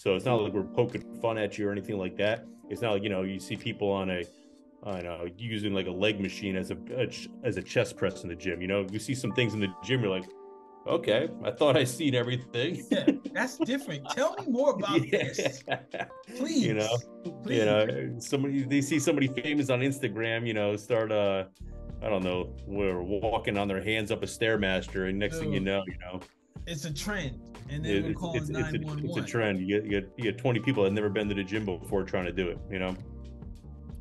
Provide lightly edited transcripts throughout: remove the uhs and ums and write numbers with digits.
So it's not like we're poking fun at you or anything like that. It's not like, you see people on using like a leg machine as a chest press in the gym. You see some things in the gym, you're like, okay, I thought I seen everything. Yeah, that's different. Tell me more about this, Yeah. you know, please. Please. somebody they see somebody famous on Instagram, start I don't know, we're walking on their hands up a Stairmaster, and next thing Dude, you know, it's a trend, and then we're it's calling it's a 911. trend. You get 20 people that have never been to the gym before trying to do it.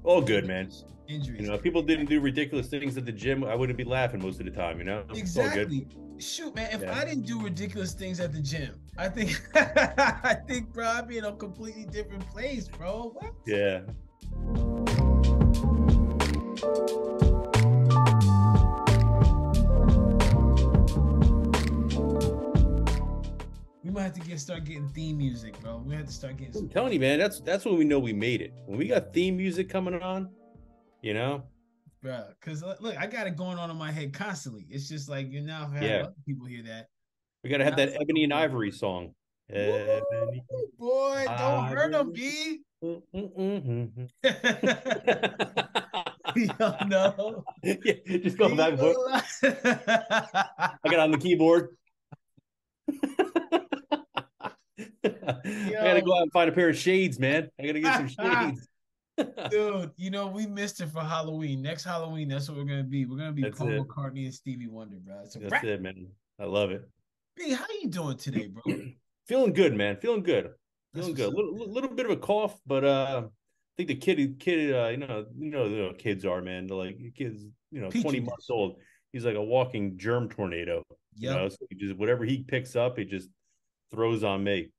All good, man. Injuries. Injuries. If people didn't do ridiculous things at the gym, I wouldn't be laughing most of the time. It's all good. Exactly. Shoot, man. If Yeah. I didn't do ridiculous things at the gym, I think I think, bro, I'd be in a completely different place, bro. What? Yeah. We might have to start getting theme music, bro. We have to start getting. I'm telling you, man, that's when we know we made it. When we got theme music coming on, Bro, because look, I got it going on in my head constantly. It's just like you now have yeah, other people hear that. we got to have Now that it's like, Ebony and Ivory song. woo, Ebony, boy, don't hurt them, Ivory. B. Mm-mm-mm-mm. Yo, no. Yeah, just go back. I got on the keyboard. I gotta go out and find a pair of shades, man. I gotta get some shades. Dude, we missed it for Halloween. Next Halloween, that's what we're gonna be. We're gonna be That's Paul it. McCartney and Stevie Wonder, bro. That's it, man. I love it. B, how you doing today, bro? Feeling good, man. Feeling good. That's Feeling good. Up, Little bit of a cough, but I think the kid, the kids are, man. They're like kids, 20 months old. He's like a walking germ tornado. Yep. So he just whatever he picks up, it just throws on me.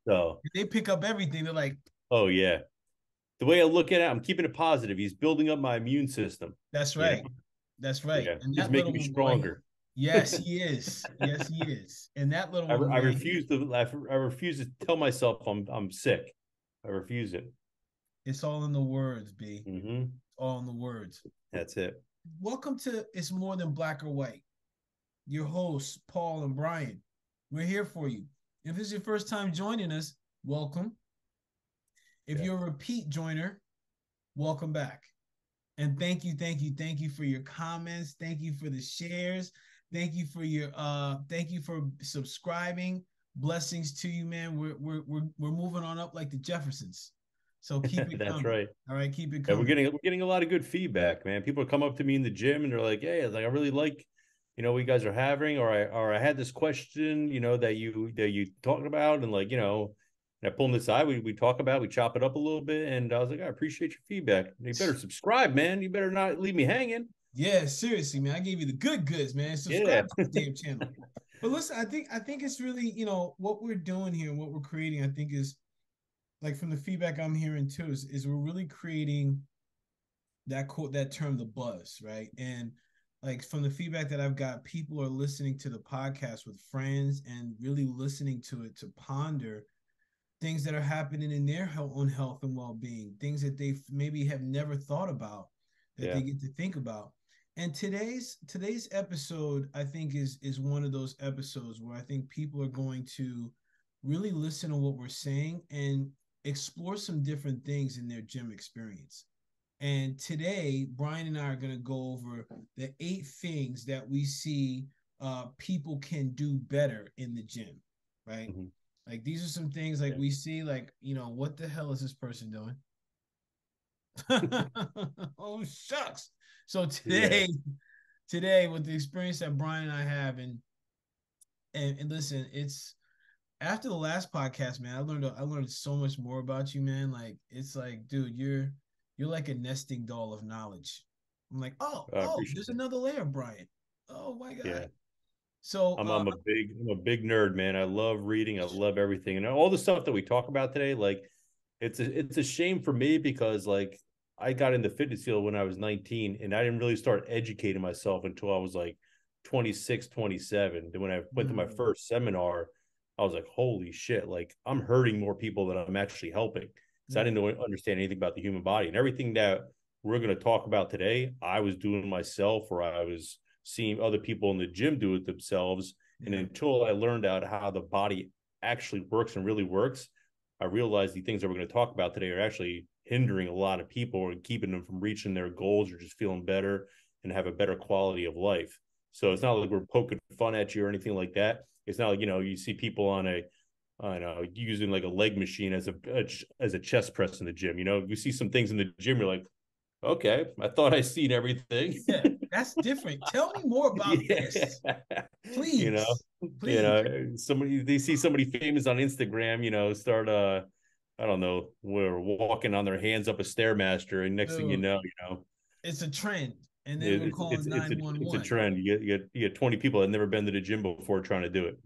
So they pick up everything. They're like, oh yeah. The way I look at it, I'm keeping it positive. He's building up my immune system. That's right. That's right. Yeah. And He's that making little me boy, stronger. yes, he is. Yes, he is. And that little one, I refuse to tell myself I'm sick. I refuse it. It's all in the words, B. Mm-hmm. All in the words. That's it. Welcome to It's More Than Black or White. Your hosts, Paul and Brian. We're here for you. If this is your first time joining us, welcome. If you're a repeat joiner, welcome back. And thank you for your comments. Thank you for the shares. Thank you for subscribing. Blessings to you, man. We're moving on up like the Jeffersons. So keep it That's coming. right. All right, keep it coming. We're getting a lot of good feedback, man. People come up to me in the gym and they're like, "Hey, I really like, what you guys are having," or I had this question, that you talked about, and like, and I pull them aside, we talk about, we chop it up a little bit, and I was like, I appreciate your feedback. You better subscribe, man. You better not leave me hanging. Yeah, seriously, man. I gave you the good goods, man. Subscribe to the damn channel. But listen, I think it's really, what we're doing here and what we're creating, I think is like from the feedback I'm hearing too, is we're really creating that term, the buzz, right? And like from the feedback that I've got, people are listening to the podcast with friends and really listening to it to ponder things that are happening in their own health and well-being, things that they maybe have never thought about that they get to think about. And today's episode, I think, is one of those episodes where I think people are going to really listen to what we're saying and explore some different things in their gym experience. And today, Brian and I are going to go over the 8 things that we see people can do better in the gym, right? Mm-hmm. Like these are some things like we see, like, what the hell is this person doing? Oh, shucks. So today with the experience that Brian and I have, and listen, it's after the last podcast, man, I learned so much more about you, man. Like, it's like, dude, you're like a nesting doll of knowledge. I'm like, there's another layer, Brian. Oh my God. Yeah. So I'm a big nerd, man. I love reading. I love everything, and all the stuff that we talk about today. Like, it's a shame for me because like I got in the fitness field when I was 19, and I didn't really start educating myself until I was like 26, 27. Then when I went to my first seminar, I was like, holy shit! Like, I'm hurting more people than I'm actually helping because I didn't understand anything about the human body, and everything that we're going to talk about today, I was doing myself, or I was seeing other people in the gym do it themselves. And until I learned out how the body actually works and really works, I realized the things that we're going to talk about today are actually hindering a lot of people and keeping them from reaching their goals or just feeling better and have a better quality of life. So it's not like we're poking fun at you or anything like that. It's not like, you see people on a, I don't know, using like a leg machine as a chest press in the gym. You see some things in the gym, you're like, okay, I thought I seen everything. Yeah, that's different. Tell me more about Yeah. this, you know, please, please. somebody they see somebody famous on Instagram, start I don't know, we're walking on their hands up a Stairmaster, and next thing you Dude, know, it's a trend, and then we're it's calling it's a 911. trend. You get 20 people that never been to the gym before trying to do it.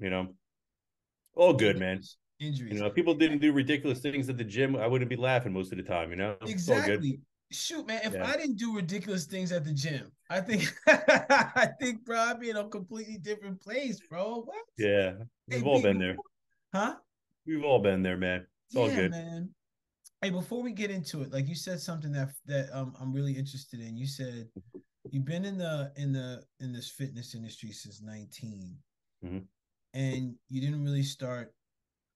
All good, man. Injuries, injuries. If people didn't do ridiculous things at the gym, I wouldn't be laughing most of the time. It's all good. Exactly. Shoot, man. If Yeah. I didn't do ridiculous things at the gym, I think I think, bro, I'd be in a completely different place, bro. What? Yeah. Hey, We've all B, been there. huh? We've all been there, man. It's all Yeah, good. man. Hey, before we get into it, like you said something that I'm really interested in. You said you've been in this fitness industry since 19, Mm-hmm. and you didn't really start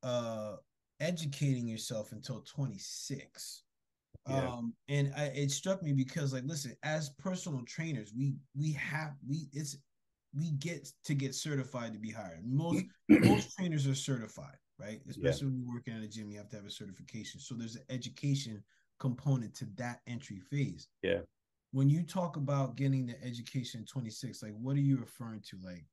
uh educating yourself until 26. Yeah. It struck me because, like, listen, as personal trainers, we get certified to be hired. Most trainers are certified, right? Yeah. Especially when you're working at a gym, you have to have a certification. So there's an education component to that entry phase. Yeah. When you talk about getting the education at 26, like, what are you referring to? Like,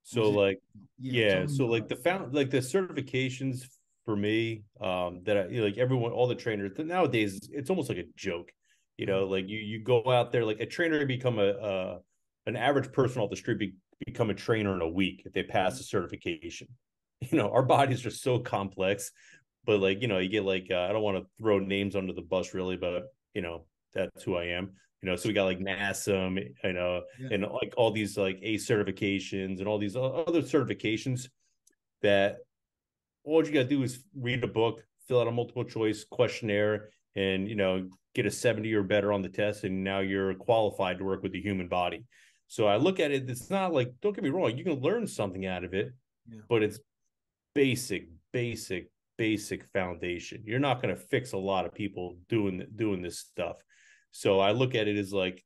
So was it? like, Yeah, yeah, tell me so more like about the it. found like the certifications for me, that like everyone, all the trainers nowadays, it's almost like a joke. Like you go out there, like a trainer can become a an average person off the street become a trainer in a week if they pass a certification. Our bodies are so complex, but like, you get like, I don't want to throw names under the bus really, but that's who I am. So we got like NASM, Yeah, and like all these like A certifications and all these other certifications that all you got to do is read a book, fill out a multiple choice questionnaire, and get a 70 or better on the test, and now you're qualified to work with the human body. So I look at it, it's not like, don't get me wrong, you can learn something out of it, yeah, but it's basic, basic, basic foundation. You're not going to fix a lot of people doing this stuff. So I look at it as like,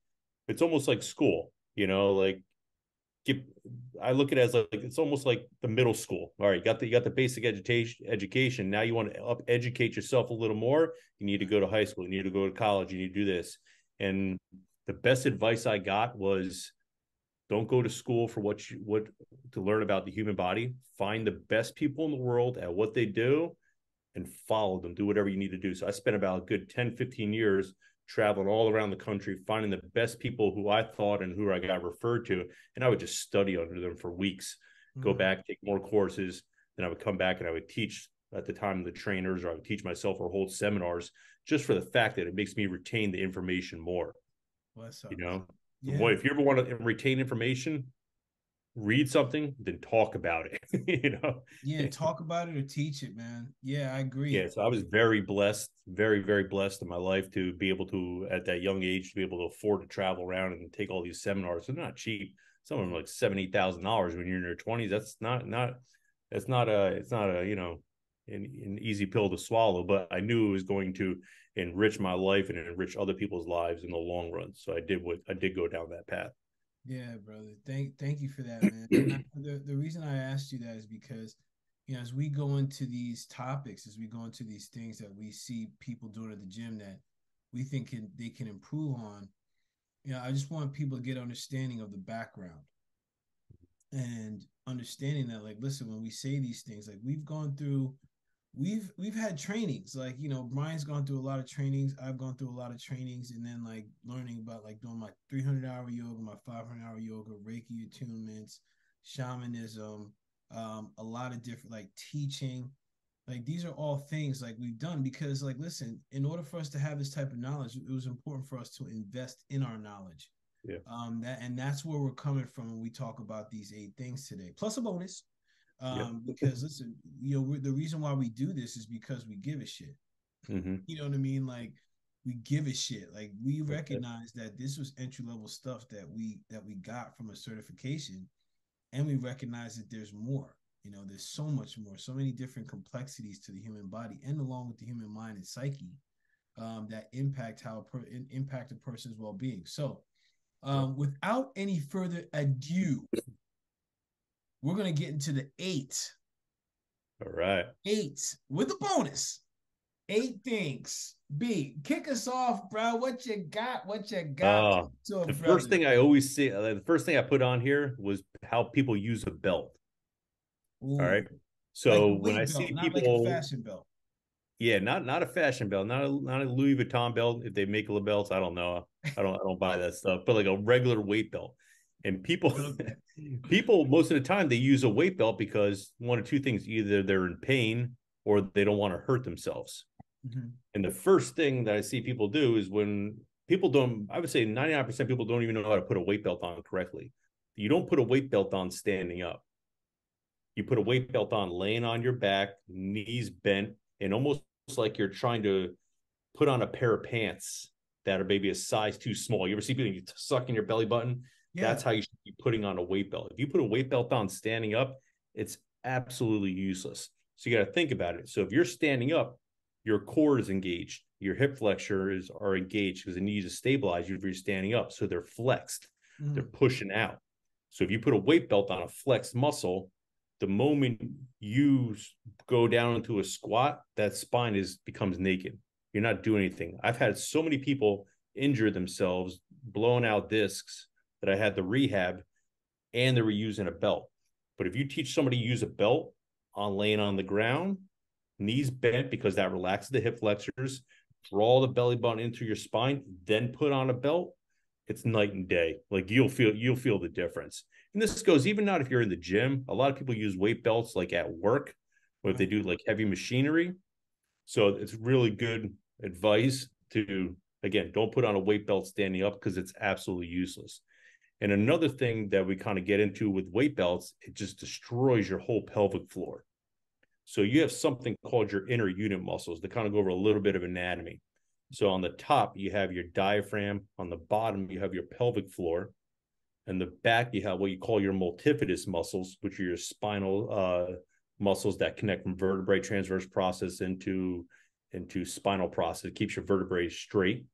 it's almost like school, like give I look at it as like it's almost like the middle school. All right, you got the basic education. Now you want to up educate yourself a little more. You need to go to high school. You need to go to college. You need to do this. And the best advice I got was, don't go to school for what to learn about the human body. Find the best people in the world at what they do and follow them. Do whatever you need to do. So I spent about a good 10, 15 years traveling all around the country, finding the best people who I thought and who I got referred to. And I would just study under them for weeks, go back, take more courses. Then I would come back and I would teach at the time the trainers, or I would teach myself or hold seminars, just for the fact that it makes me retain the information more. what's You up? know, Yeah, if you ever want to retain information, read something, then talk about it. yeah. Talk about it or teach it, man. Yeah, I agree. Yeah, so I was very blessed, very, very blessed in my life to be able to, at that young age, to be able to afford to travel around and take all these seminars. They're not cheap. Some of them are like $70,000 when you're in your 20s. It's not a an easy pill to swallow. But I knew it was going to enrich my life and enrich other people's lives in the long run. So I did go down that path. Yeah, brother. Thank you for that, man. And the reason I asked you that is because, as we go into these topics, as we go into these things that we see people doing at the gym that we think they can improve on, I just want people to get understanding of the background and understanding that, like, listen, when we say these things, like, we've had trainings, like, Brian's gone through a lot of trainings, I've gone through a lot of trainings, and then, like, learning about, like, doing my 300-hour yoga, my 500-hour yoga, Reiki attunements, shamanism, a lot of different, like, teaching. Like, these are all things, like, we've done because, like, listen, in order for us to have this type of knowledge, it was important for us to invest in our knowledge. Yeah. That's where we're coming from when we talk about these 8 things today, plus a bonus. Yep. Because, listen, the reason why we do this is because we give a shit. Mm-hmm. You know what I mean? Like, we give a shit. Like, we Okay. recognize that this was entry level stuff that we got from a certification, and we recognize that there's more. You know, there's so much more, so many different complexities to the human body, and along with the human mind and psyche, that impact impact a person's well-being. So, without any further ado, we're gonna get into the eight. All right. Eight with a bonus. Eight things. B, kick us off, bro. What you got? What you got? The first thing I always say, the first thing I put on here was how people use a belt. Ooh, All right. like So a when I weight belt, see not like a people, fashion belt. yeah, not a fashion belt, not a Louis Vuitton belt. If they make belts, I don't know. I don't buy that stuff. But like a regular weight belt. And people Okay. people most of the time they use a weight belt because one of two things: either they're in pain or they don't want to hurt themselves. Mm-hmm. And the first thing that I see people do is when people don't, I would say 99% of people don't even know how to put a weight belt on correctly. You don't put a weight belt on standing up. You put a weight belt on laying on your back, knees bent, and almost like you're trying to put on a pair of pants that are maybe a size too small. You ever see people you suck in your belly button? Yeah. That's how you should be putting on a weight belt. If you put a weight belt on standing up, it's absolutely useless. So you got to think about it. So if you're standing up, your core is engaged, your hip flexors are engaged because it needs to stabilize you if you're standing up. So they're flexed, they're pushing out. So if you put a weight belt on a flexed muscle, the moment you go down into a squat, that spine becomes naked. You're not doing anything. I've had so many people injure themselves, blowing out discs that I had to rehab, and they were using a belt. But if you teach somebody to use a belt on laying on the ground, knees bent because that relaxes the hip flexors, draw the belly button into your spine, then put on a belt, it's night and day. Like you'll feel the difference. And this goes even not if you're in the gym. A lot of people use weight belts like at work, or if they do like heavy machinery. So it's really good advice to, again, don't put on a weight belt standing up because it's absolutely useless. And another thing that we kind of get into with weight belts, it just destroys your whole pelvic floor. So you have something called your inner unit muscles that kind of go over a little bit of anatomy. So on the top, you have your diaphragm. On the bottom, you have your pelvic floor. And the back, you have what you call your multifidus muscles, which are your spinal muscles that connect from vertebrae transverse process into spinal process. It keeps your vertebrae straight,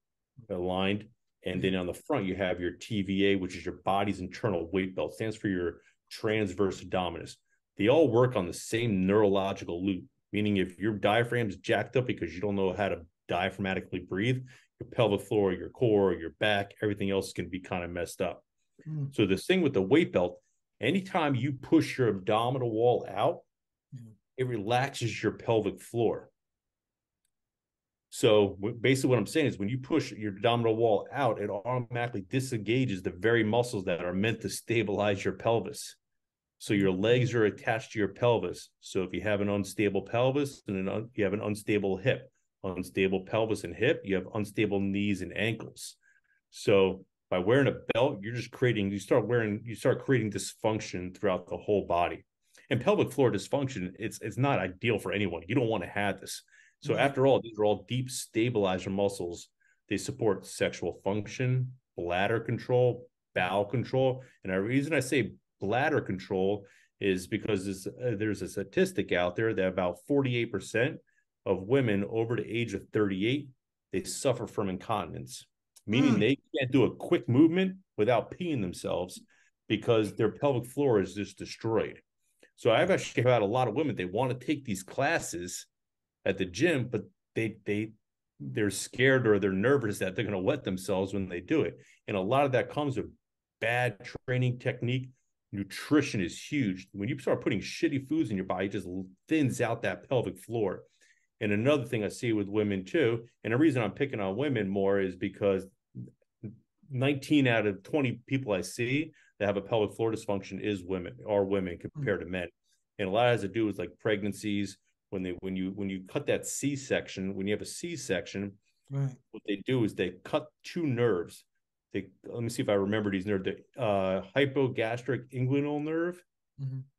aligned. And then on the front, you have your TVA, which is your body's internal weight belt. It stands for your transverse abdominis. They all work on the same neurological loop, meaning if your diaphragm's jacked up because you don't know how to diaphragmatically breathe, your pelvic floor, your core, your back, everything else can be kind of messed up. So this thing with the weight belt, anytime you push your abdominal wall out, it relaxes your pelvic floor. So basically what I'm saying is when you push your abdominal wall out, it automatically disengages the very muscles that are meant to stabilize your pelvis. So your legs are attached to your pelvis. So if you have an unstable pelvis and you have an unstable hip, unstable pelvis and hip, you have unstable knees and ankles. So by wearing a belt, you start creating dysfunction throughout the whole body. And pelvic floor dysfunction, it's not ideal for anyone. You don't want to have this. So after all, these are all deep stabilizer muscles. They support sexual function, bladder control, bowel control. And the reason I say bladder control is because there's a statistic out there that about 48% of women over the age of 38, they suffer from incontinence, meaning they can't do a quick movement without peeing themselves because their pelvic floor is just destroyed. So I've actually had a lot of women, they want to take these classes at the gym, but they're scared or they're nervous that they're going to wet themselves when they do it. And a lot of that comes with bad training technique. Nutrition is huge. When you start putting shitty foods in your body, it just thins out that pelvic floor. And another thing I see with women too, and the reason I'm picking on women more is because 19 out of 20 people I see that have a pelvic floor dysfunction are women compared to men. And a lot has to do with like pregnancies. When you cut that C-section, when you have a C-section, what they do is they cut two nerves. Let me see if I remember these nerves. The hypogastric inguinal nerve,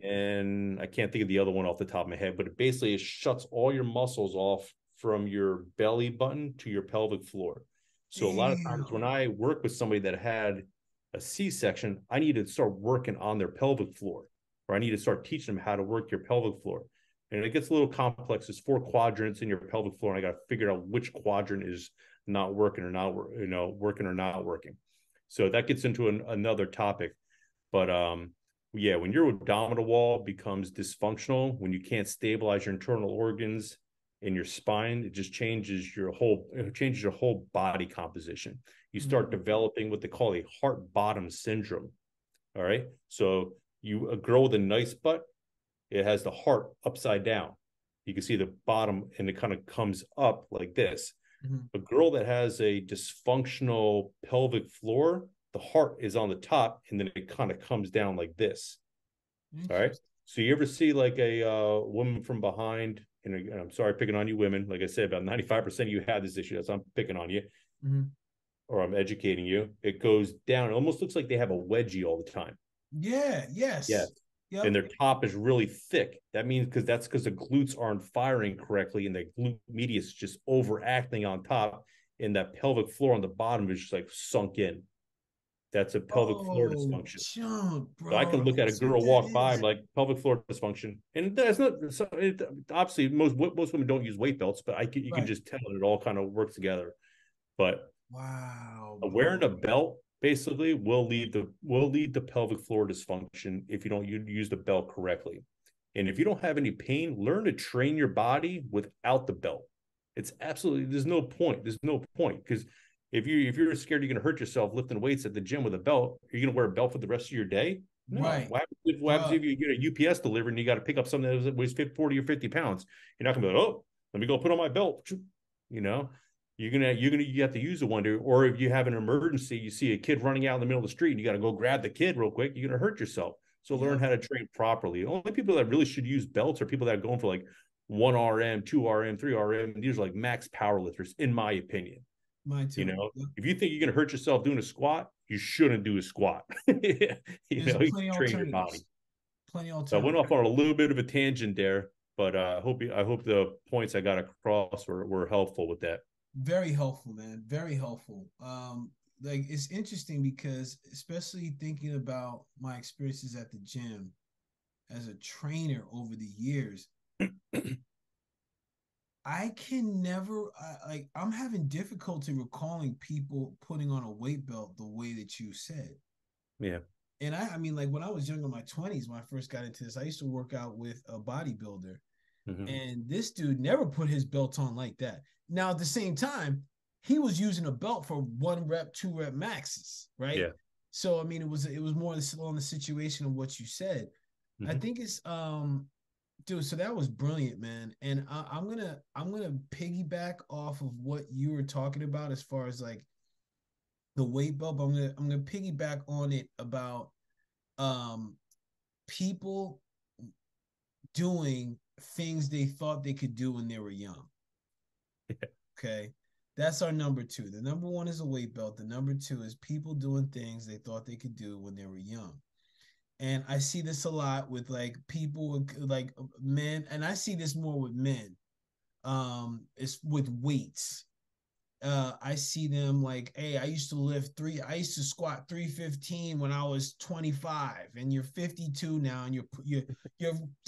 and I can't think of the other one off the top of my head, but it shuts all your muscles off from your belly button to your pelvic floor. So a lot of times when I work with somebody that had a C-section, I need to start working on their pelvic floor or I need to start teaching them how to work your pelvic floor. And it gets a little complex. There's 4 quadrants in your pelvic floor, and I got to figure out which quadrant is not working or not, working or not working. So that gets into another topic. But yeah, when your abdominal wall becomes dysfunctional, when you can't stabilize your internal organs in your spine, it just changes your whole body composition. You start developing what they call a heart bottom syndrome. All right. So a girl with a nice butt, it has the heart upside down. You can see the bottom and it kind of comes up like this. Mm-hmm. A girl that has a dysfunctional pelvic floor, the heart is on the top and then it kind of comes down like this. All right. So you ever see like a woman from behind, and I'm sorry picking on you women. Like I said, about 95% of you have this issue. That's I'm picking on you. Mm-hmm. Or I'm educating you. It goes down. It almost looks like they have a wedgie all the time. Yeah. Yes. Yeah. Yep. And their top is really thick. That means because the glutes aren't firing correctly, and the glute medius is just overacting on top, and that pelvic floor on the bottom is just like sunk in. That's a pelvic floor dysfunction. Jump, So I bro. can look at a That's what girl that walk by, I'm is. like pelvic floor dysfunction, and that's not obviously most women don't use weight belts, but you can Right. just tell it all kind of works together. But Wow, wearing bro. a belt basically will lead to pelvic floor dysfunction if you don't use the belt correctly. And if you don't have any pain, learn to train your body without the belt. It's absolutely there's no point. There's no point because if you're scared you're going to hurt yourself lifting weights at the gym with a belt, are you going to wear a belt for the rest of your day? No. Right. What happens Bro. if you get a UPS delivered and you got to pick up something that weighs 40 or 50 pounds? You're not going to be like, oh, let me go put on my belt. You know, you have to use the one day, or if you have an emergency, you see a kid running out in the middle of the street and you got to go grab the kid real quick, you're going to hurt yourself. So learn Yep. how to train properly. The only people that really should use belts are people that are going for like 1 RM, 2 RM, 3 RM. These are like max power lifters, in my opinion. Mine too. Yep. If you think you're going to hurt yourself doing a squat, you shouldn't do a squat. There's You plenty of train your body. alternatives. Plenty of So I went alternatives. off on a little bit of a tangent there, but I hope the points I got across were helpful with that. Very helpful, man. Very helpful. Like it's interesting because especially thinking about my experiences at the gym as a trainer over the years, I can never like I'm having difficulty recalling people putting on a weight belt the way that you said. Yeah. And I mean, like when I was young in my 20s, when I first got into this, I used to work out with a bodybuilder, Mm-hmm. and this dude never put his belt on like that. Now, at the same time, he was using a belt for 1 rep, 2 rep maxes, right? Yeah. So I mean, it was more on the situation of what you said. I Mm-hmm. think it's dude. So that was brilliant, man. And I'm gonna piggyback off of what you were talking about as far as like the weight belt. But I'm gonna piggyback on it about um people doing things they thought they could do when they were young. Yeah. Okay. That's our number two. The number one is a weight belt. The number two is people doing things they thought they could do when they were young. And I see this a lot with like people with like men, and I see this more with men. It's with weights. I see them like, hey, I used to squat 315 when I was 25, and you're 52 now, and you're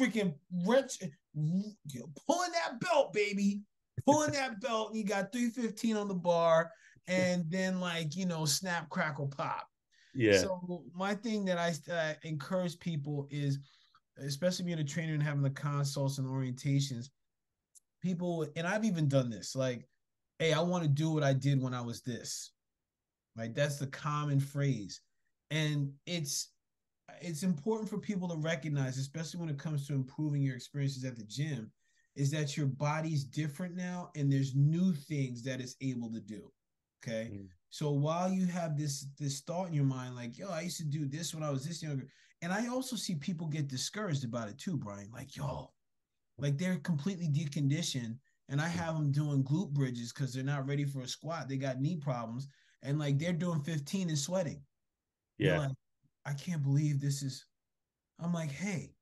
freaking rich, you're pulling that belt, baby, pulling that belt, and you got 315 on the bar, and then like snap, crackle, pop. Yeah. So my thing that I encourage people is, especially being a trainer and having the consults and orientations, people, and I've even done this, like, hey, I want to do what I did when I was this. Right? That's the common phrase. And it's important for people to recognize, especially when it comes to improving your experiences at the gym, is that your body's different now and there's new things that it's able to do. Okay. Mm. So while you have this thought in your mind, like, yo, I used to do this when I was this younger. And I also see people get discouraged about it too, Brian. Like, yo, like they're completely deconditioned, and I have them doing glute bridges because they're not ready for a squat. They got knee problems, and like they're doing 15 and sweating. And they're Yeah. like, I can't believe this is. I'm like, hey,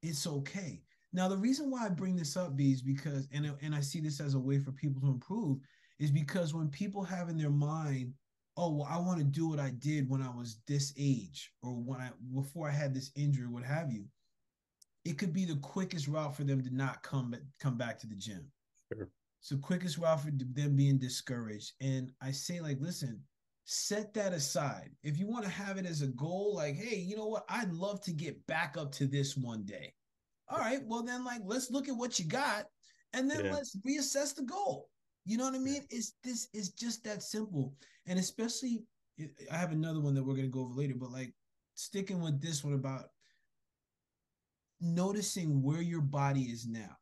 it's okay. Now the reason why I bring this up, B, is because, and I see this as a way for people to improve, is because when people have in their mind, oh, well, I want to do what I did when I was this age or when I before I had this injury, what have you. It could be the quickest route for them to not come back to the gym. Sure. It's the quickest route for them being discouraged. And I say, like, listen, set that aside. If you want to have it as a goal, like, hey, you know what? I'd love to get back up to this one day. All right, well then, like, let's look at what you got, and then Yeah. let's reassess the goal. You know what I Yeah. mean? It's just that simple. And especially, I have another one that we're gonna go over later, but like sticking with this one about noticing where your body is now.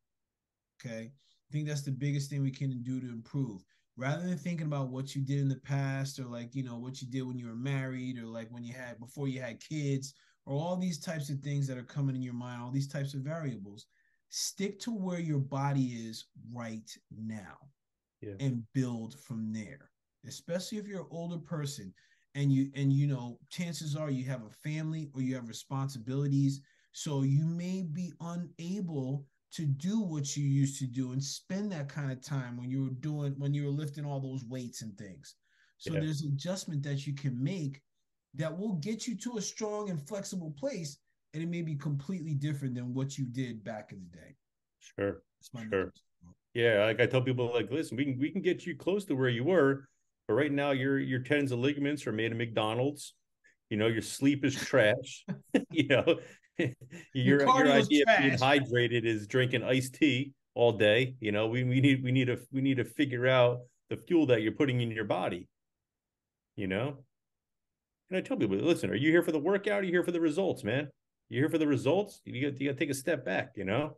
Okay. I think that's the biggest thing we can do to improve. Rather than thinking about what you did in the past or like, you know, what you did when you were married or like when you had before you had kids or all these types of things that are coming in your mind, all these types of variables, stick to where your body is right now Yeah. and build from there. Especially if you're an older person and you know, chances are you have a family or you have responsibilities, so you may be unable to do what you used to do and spend that kind of time when you were lifting all those weights and things. So Yeah. there's adjustment that you can make that will get you to a strong and flexible place, and it may be completely different than what you did back in the day. Sure. That's my Sure. numbers. Yeah, like I tell people, like, listen, we can get you close to where you were, but right now your tendons and ligaments are made of McDonald's. You know, your sleep is trash. You know, Your your cardio's idea of being trash. hydrated is drinking iced tea all day. You know, we need to figure out the fuel that you're putting in your body. You know, and I tell people, listen, are you here for the workout? Or are you here for the results, man? You're here for the results. You got to take a step back. You know, Yeah.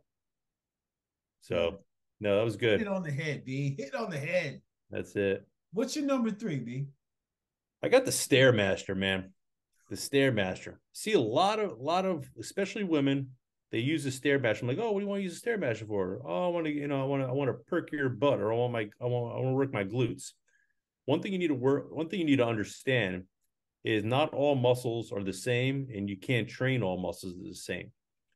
so no, that was Hit good. it on the head, B. Hit it on the head. That's it. What's your number three, B? I got the Stairmaster, man. The Stairmaster. See a lot of, especially women, they use the Stairmaster. I'm like, oh, what do you want to use the Stairmaster for? Oh, I want to, you know, I want to perk your butt, or I want to work my glutes. One thing you need to work. One thing you need to understand is not all muscles are the same, and you can't train all muscles the same.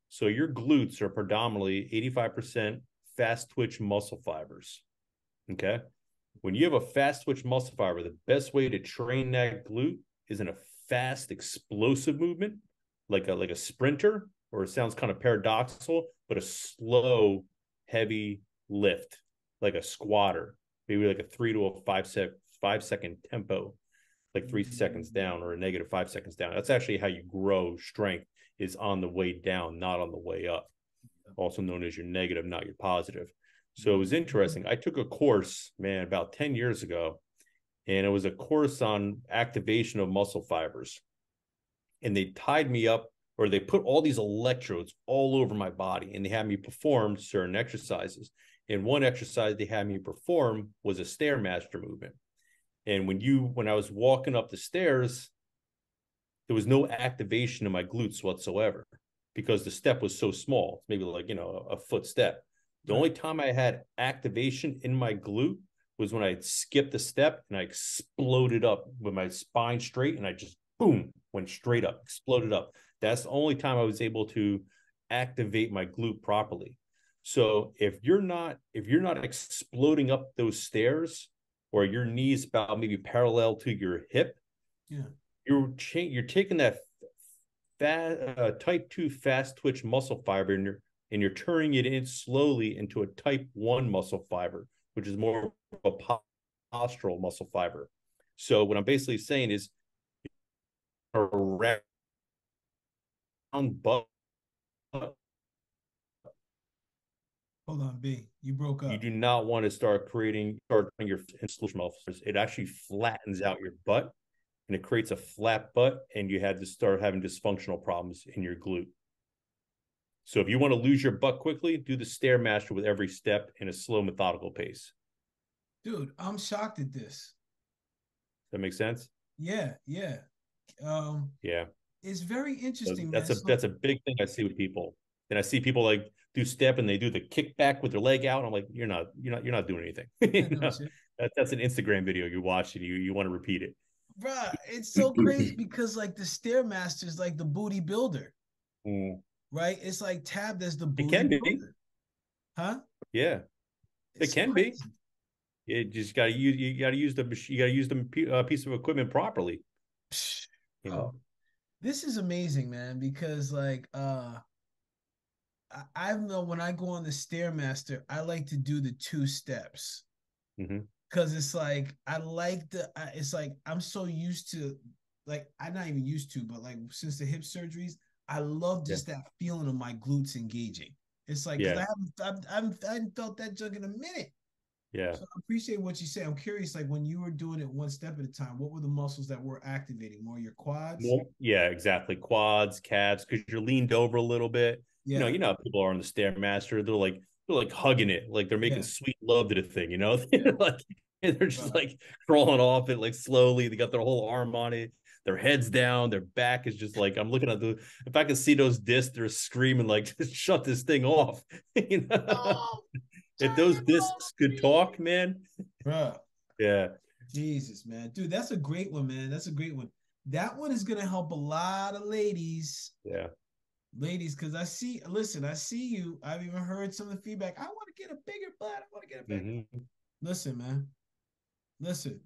So your glutes are predominantly 85% fast twitch muscle fibers. Okay. When you have a fast twitch muscle fiber, the best way to train that glute is in a fast, explosive movement, like a sprinter, or it sounds kind of paradoxical, but a slow, heavy lift, like a squatter, maybe like a 5 second tempo, like 3 seconds down or a negative 5 seconds down. That's actually how you grow strength, is on the way down, not on the way up. Also known as your negative, not your positive. So it was interesting. I took a course, man, about 10 years ago, and it was a course on activation of muscle fibers. And they tied me up, or they put all these electrodes all over my body, and they had me perform certain exercises. And one exercise they had me perform was a Stairmaster movement. And when I was walking up the stairs, there was no activation of my glutes whatsoever because the step was so small, maybe like, you know, a foot step. The only time I had activation in my glute was when I skipped the step and I exploded up with my spine straight, and I just boom went straight up, exploded up. That's the only time I was able to activate my glute properly. So if you're not exploding up those stairs, or your knees about maybe parallel to your hip, Yeah. you're taking that type 2 fast twitch muscle fiber, and you're turning it in slowly into a type 1 muscle fiber, which is more of a postural muscle fiber. So what I'm basically saying is a round butt, Hold on, B. You broke you up. do not want to start your muscles. It actually flattens out your butt, and it creates a flat butt, and you had to start having dysfunctional problems in your glute. So if you want to lose your butt quickly, do the Stairmaster with every step in a slow, methodical pace. Dude, I'm shocked at this. Does that make sense? Yeah, yeah. Um, Yeah. it's very So interesting, man. So that's a big thing I see with people. And I see people like do step and they do the kickback with their leg out. I'm like, you're not doing anything. you're not doing shit. That's an Instagram video you watch and you want to repeat it. Bruh, it's so crazy because like the Stairmaster is like the booty builder, Mm. right? It's like tabbed as the It booty can be. builder. Huh? Yeah. It It's can be. crazy. You just got to use, you got to use the piece of equipment properly. You know. Bro, this is amazing, man, because like I know when I go on the Stairmaster, I like to do the 2 steps Hmm. because it's like I like it's like I'm so used to, like I'm not even used to, but like since the hip surgeries, I love Yeah. just that feeling of my glutes engaging. It's like because Yeah. I haven't felt that junk in a minute. Yeah. So I appreciate what you say. I'm curious, like when you were doing it 1 step at a time, what were the muscles that were activating? More your quads? More, yeah, exactly. Quads, calves, because you're leaned over a little bit. Yeah, You know how people are on the Stairmaster. They're like hugging it, like they're making yeah, sweet love to the thing. yeah. They're like they're just like crawling off it like slowly. They got their whole arm on it. Their heads down. Their back is just like I'm looking at the. If I can see those discs, they're screaming like, "Just shut this thing off!" you know, Oh, if turn those it off, discs could please. talk, man. Bruh. Yeah, Jesus, man. Dude, that's a great one, man. That's a great one. That one is gonna help a lot of ladies. yeah. Ladies, because listen, I see you. I've even heard some of the feedback. I want to get a bigger butt. I want to get a bigger. Hmm. Listen, man. Listen.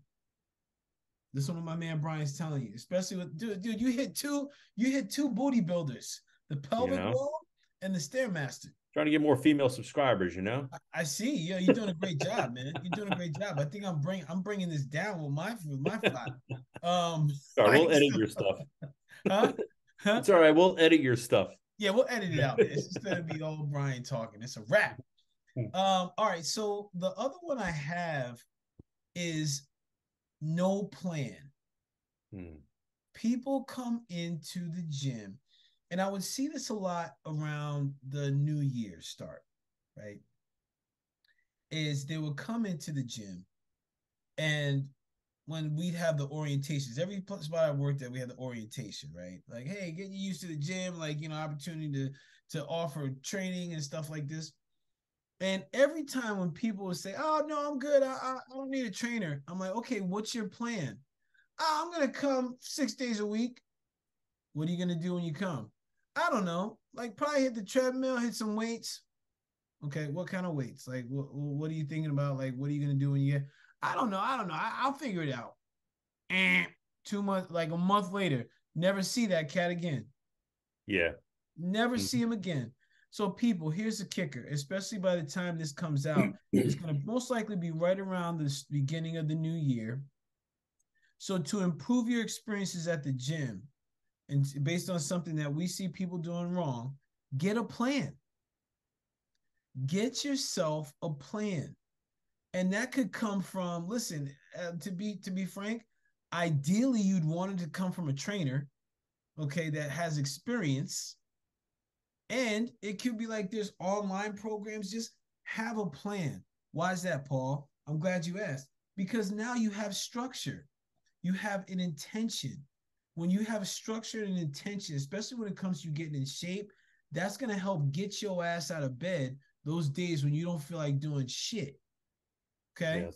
This is what my man Brian's telling you, especially with dude, you hit two booty builders, the You pelvic know, wall and the stairmaster. trying to get more female subscribers. You know. I see. Yeah, you're doing a great job, man. You're doing a great job. I think I'm bringing this down with my file. Sorry, we'll Like, edit your stuff. huh? Huh? It's all right. We'll edit your stuff. Yeah, we'll edit it out. It's just gonna be old Brian talking. It's a wrap. All right. So the other one I have is no plan. Hmm. People come into the gym, and I would see this a lot around the New Year start, right? Is they would come into the gym, and when we'd have the orientations, every spot I worked at, we had the orientation, right? Like, hey, getting used to the gym, like, opportunity to offer training and stuff like this. And every time when people would say, "Oh no, I'm good. I don't need a trainer," I'm like, "Okay, what's your plan?" "Oh, I'm gonna come 6 days a week." "What are you gonna do when you come?" "I don't know. Like probably hit the treadmill, hit some weights." "Okay, what kind of weights? Like what are you thinking about? Like what are you gonna do when you get?" "I don't know. I don't know. I'll figure it out." 2 months, like a month later, never see that cat again. Yeah. Never Mhm. see him again. So, people, here's the kicker, especially by the time this comes out, it's going to most likely be right around the beginning of the new year. So, to improve your experiences at the gym, and based on something that we see people doing wrong, get a plan. Get yourself a plan. And that could come from, listen, to be frank, ideally you'd want it to come from a trainer, okay, that has experience. And it could be like there's online programs. Just have a plan. Why is that, Paul? I'm glad you asked. Because now you have structure, you have an intention. When you have structure and intention, especially when it comes to you getting in shape, that's going to help get your ass out of bed those days when you don't feel like doing shit. Okay. Yes.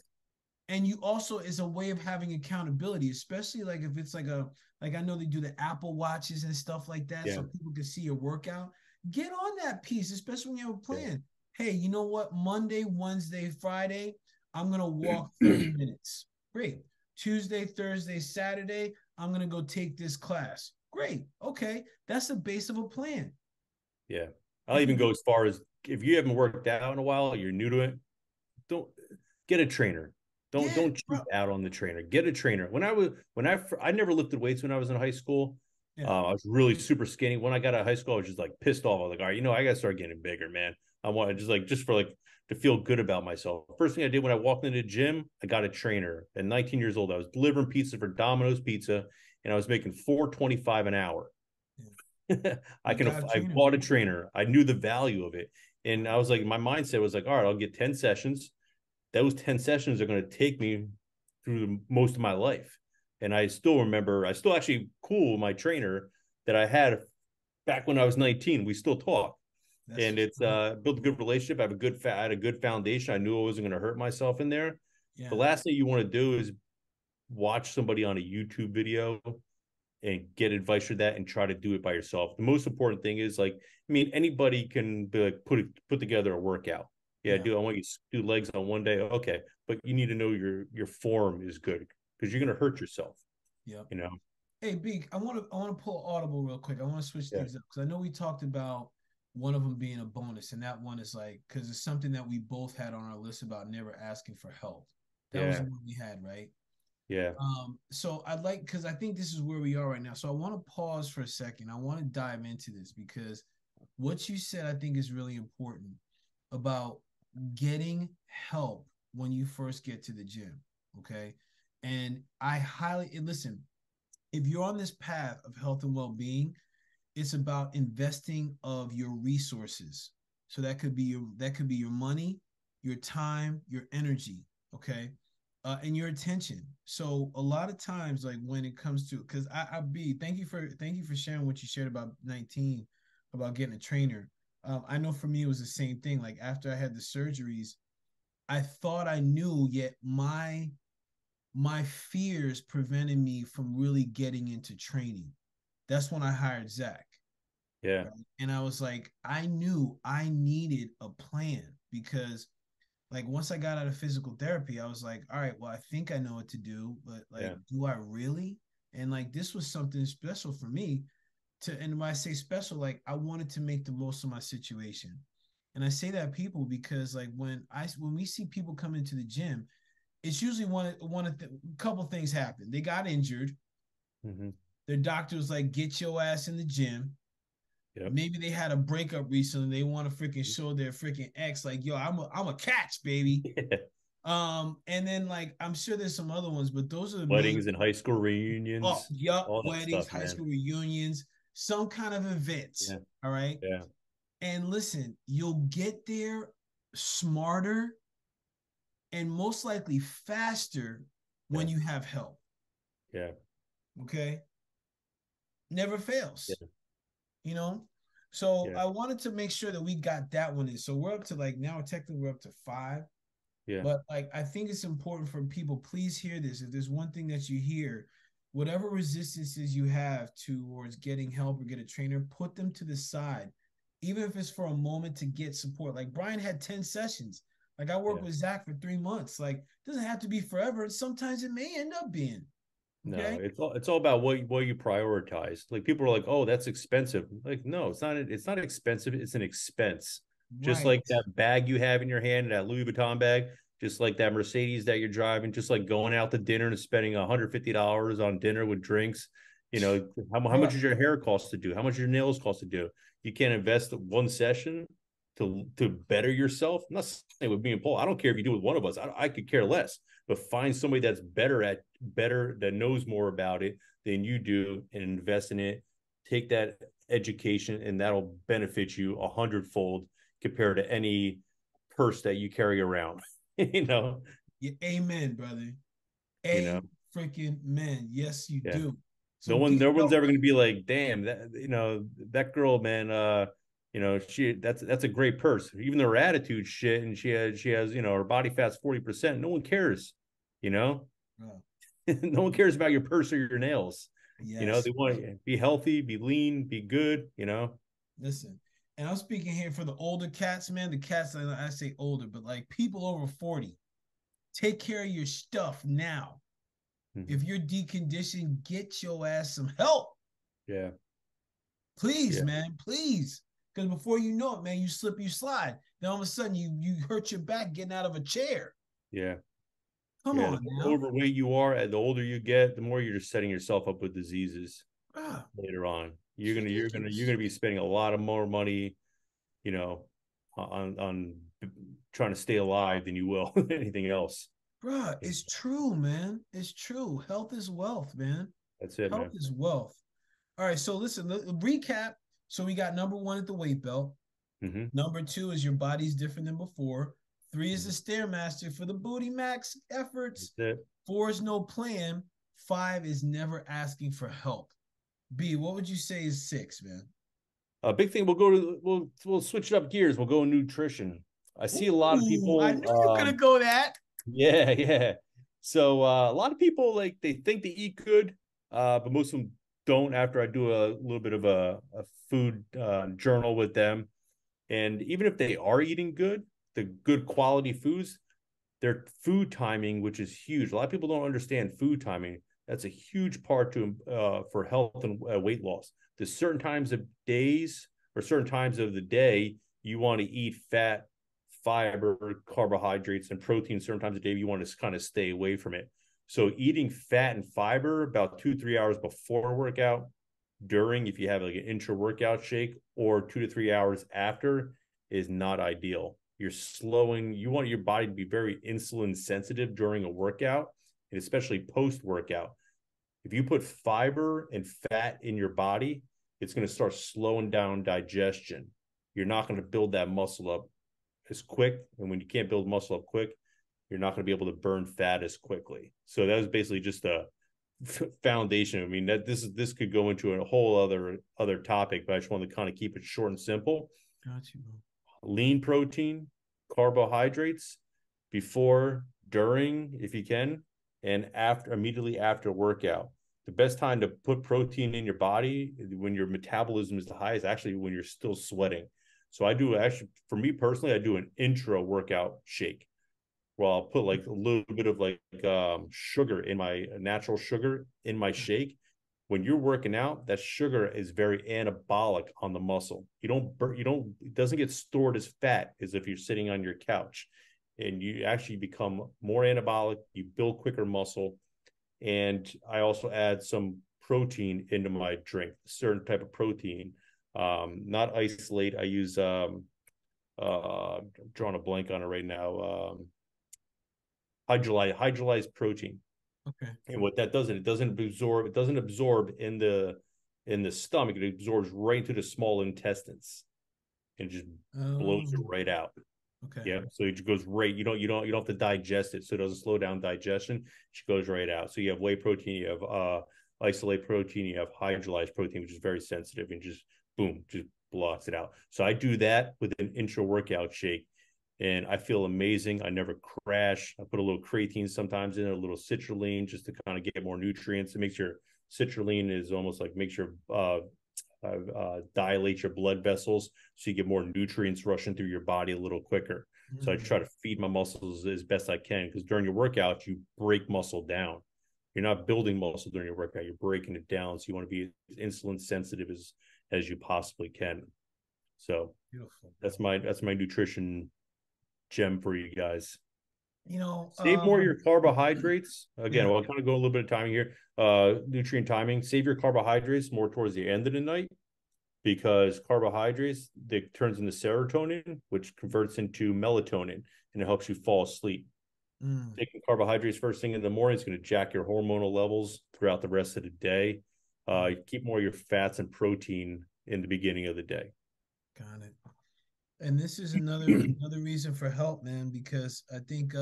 And you also is a way of having accountability, especially like if it's like I know they do the Apple watches and stuff like that, Yeah. so people can see your workout. Get on that piece, especially when you have a Yeah. plan. Hey, you know what? Monday, Wednesday, Friday, I'm gonna walk 30 minutes. Great. Tuesday, Thursday, Saturday, I'm gonna go take this class. Great. Okay, that's the base of a plan. Yeah. I'll If you even go do, as far as if you haven't worked out in a while, you're new to it, don't get a trainer. yeah, Don't cheap bro. out on the trainer. Get a trainer. I never lifted weights when I was in high school. Yeah, I was really super skinny. When I got out of high school, I was just like pissed off. I was like, all right, I gotta start getting bigger, man. I want just for like to feel good about myself. First thing I did when I walked into the gym, I got a trainer. At 19 years old, I was delivering pizza for Domino's Pizza, and I was making 4.25 an hour. yeah. I You can got a I trainer, bought a man. trainer. I knew the value of it. And I was like, my mindset was like, all right, I'll get 10 sessions. Those 10 sessions are going to take me through most of my life. And I still remember, I still actually cool with my trainer that I had back when I was 19. We still talk. That's And what's it's up. built a good relationship. I had a good foundation. I knew I wasn't going to hurt myself in there. The Yeah. last thing you want to do is watch somebody on a YouTube video and get advice for that and try to do it by yourself. The most important thing is like, I mean, anybody can be like put together a workout. Yeah, Yeah. do I want you to do legs on one day? Okay, but you need to know your form is good because you're gonna hurt yourself. Yep. You know. Hey, Beak, I want to pull Audible real quick. I want to switch Yeah. things up because I know we talked about one of them being a bonus, and that one is like because it's something that we both had on our list about never asking for help. That was Yeah. the one we had, right? Yeah. So I'd like because I think this is where we are right now. So I want to pause for a second. I want to dive into this because what you said I think is really important about getting help when you first get to the gym. Okay. And I highly listen, if you're on this path of health and well-being, it's about investing of your resources. So that could be your money, your time, your energy, okay, and your attention. So a lot of times, like when it comes to, because I be thank you for sharing what you shared about 19, about getting a trainer. I know for me it was the same thing. Like after I had the surgeries, I thought I knew, yet my fears prevented me from really getting into training. That's when I hired Zach. Yeah. Right? And I was like, I knew I needed a plan because, like, once I got out of physical therapy, I was like, all right, well, I think I know what to do, but like, Yeah. do I really? And like, this was something special for me and when I say special, like, I wanted to make the most of my situation. And I say that people because like when we see people come into the gym, it's usually a couple things happen. They got injured. Mm-hmm. Their doctor was like, "Get your ass in the gym." Yep. Maybe they had a breakup recently. They want to freaking show their freaking ex, like, "Yo, I'm a catch, baby." Yeah. And then like I'm sure there's some other ones, but those are the main. Weddings and high school Oh, reunions, yup, all that weddings, stuff, high man. school reunions, some kind of events. Yeah. All right. Yeah. And listen, you'll get there smarter and most likely faster Yeah. when you have help. Yeah. Okay. Never Yeah. fails, you know? So Yeah. I wanted to make sure that we got that one in. So we're up to like now, technically, we're up to five. Yeah. But like, I think it's important for people, please hear this. If there's one thing that you hear, whatever resistances you have towards getting help or get a trainer, put them to the side, even if it's for a moment to get support. Like Brian had 10 sessions. Like I worked Yeah. with Zach for 3 months. Like, it doesn't have to be forever. Sometimes it may end up being. No, Okay. it's all about what you prioritize. Like people are like, "Oh, that's expensive." Like, no, it's not. It's not expensive. It's an expense. Just Right. like that bag you have in your hand, that Louis Vuitton bag, just like that Mercedes that you're driving, just like going out to dinner and spending $150 on dinner with drinks. You know, how much Bruh. does your hair cost to do? How much your nails cost to do? You can't invest one session to better yourself. I'm not saying with me and Paul. I don't care if you do it with one of us. I could care less. But find somebody that's better that knows more about it than you do and invest in it. Take that education, and that'll benefit you 100-fold compared to any purse that you carry around. you know, Yeah, amen, brother. you know, A freaking man. Yes, you yeah. do. So No one, get no one's help. ever going to be like, damn, that that girl, man. She that's a great purse. Even though her attitude shit, and she has her body fat's 40%. No one cares, you know. Bruh. No one cares about your purse or your nails. Yes. They want to be healthy, be lean, be good. Listen, and I'm speaking here for the older cats, man. The cats, I say older, but like people over 40, take care of your stuff now. Mm-hmm. If you're deconditioned, get your ass some help. Yeah. Please, Yeah. man, please. Because before you know it, man, you slip, you slide. Then all of a sudden you hurt your back getting out of a chair. Yeah. Come Yeah. The on more now. overweight you are, and the older you get, the more you're just setting yourself up with diseases Ah, later on. it's You're ridiculous. gonna be spending a lot of more money, you know, on trying to stay alive than you will anything else. Bruh, it's true, man. It's true. Health is wealth, man. That's it, Health man. is wealth. All right, so listen, recap. So we got number one at the weight belt. Mm-hmm. Number two is your body's different than before. Three is the Mm-hmm. Stairmaster for the booty max efforts. That's it. Four is no plan. Five is never asking for help. B, what would you say is six, man? A big thing. We'll switch it up gears. We'll go nutrition. I see a lot of Ooh, I people. knew you were gonna go that. Yeah, yeah. So a lot of people like they think they eat good, but most of them don't. After I do a little bit of a food journal with them, and even if they are eating good, the good quality foods, their food timing, which is huge. A lot of people don't understand food timing. That's a huge part to for health and weight loss. There's certain times of days or certain times of the day you want to eat fat, fiber, carbohydrates, and protein. Certain times of the day you want to kind of stay away from it. So eating fat and fiber about 2-3 hours before workout, during, if you have like an intra workout shake, or 2 to 3 hours after, is not ideal. You're slowing, you want your body to be very insulin sensitive during a workout, and especially post workout. If you put fiber and fat in your body, it's going to start slowing down digestion. You're not going to build that muscle up as quick. And when you can't build muscle up quick, you're not going to be able to burn fat as quickly. So that was basically just a foundation. I mean, that this could go into a whole other topic, but I just wanted to kind of keep it short and simple. Got you. Lean protein, carbohydrates before, during, if you can, and after, immediately after workout. The best time to put protein in your body when your metabolism is the highest, actually when you're still sweating. So I do, actually, for me personally, I do an intra workout shake. Well, I'll put like a little bit of like sugar in my natural sugar in my shake. When you're working out, that sugar is very anabolic on the muscle. It doesn't get stored as fat as if you're sitting on your couch, and you actually become more anabolic. You build quicker muscle. And I also add some protein into my drink, a certain type of protein, not isolate. I use, I'm drawing a blank on it right now. Hydrolyzed protein. Okay. And what that does, it doesn't absorb in the stomach. It absorbs right into the small intestines and just blows it right out. Okay. Yeah. So it goes right. You don't have to digest it. So it doesn't slow down digestion. It goes right out. So you have whey protein, you have isolate protein, you have hydrolyzed protein, which is very sensitive, and just boom, just blocks it out. So I do that with an intra workout shake, and I feel amazing. I never crash. I put a little creatine sometimes in it, a little citrulline, just to kind of get more nutrients. It makes your citrulline is almost like makes your dilate your blood vessels, so you get more nutrients rushing through your body a little quicker. So I try to feed my muscles as best I can, because during your workout you break muscle down. You're not building muscle during your workout, you're breaking it down. So you want to be as insulin sensitive as you possibly can. So beautiful. That's my nutrition gem for you guys. Save more of your carbohydrates. Again, I'll kind of go a little bit of timing here. Nutrient timing. Save your carbohydrates more towards the end of the night, because carbohydrates, it turns into serotonin, which converts into melatonin, and it helps you fall asleep. Taking carbohydrates first thing in the morning is going to jack your hormonal levels throughout the rest of the day. Keep more of your fats and protein in the beginning of the day. Got it. And this is another reason for help, man, because I think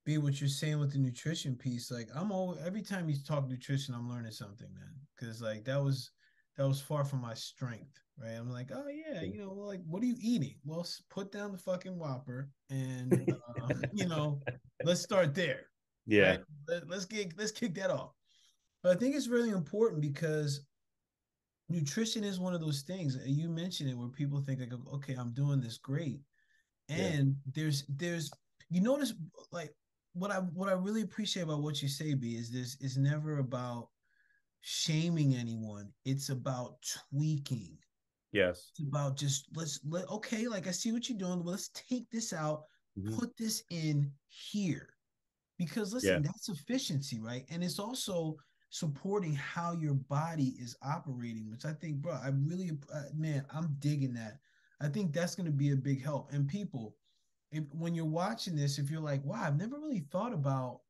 be what you're saying with the nutrition piece. Like I'm always, every time you talk nutrition, I'm learning something, man. Because like that was far from my strength, right? I'm like, oh yeah, like what are you eating? Well, put down the fucking Whopper, and let's start there. Yeah. Right? Let's kick that off. But I think it's really important because nutrition is one of those things you mentioned it where people think like, okay, I'm doing this great, and there's you notice like what I really appreciate about what you say, B, is this is never about shaming anyone. It's about tweaking. Yes. It's about just okay, like I see what you're doing. Well, let's take this out, put this in here. Because listen, that's efficiency, right? And it's also supporting how your body is operating, which I think, bro, I really, man, I'm digging that. I think that's going to be a big help. And people, when you're watching this, if you're like, wow, I've never really thought about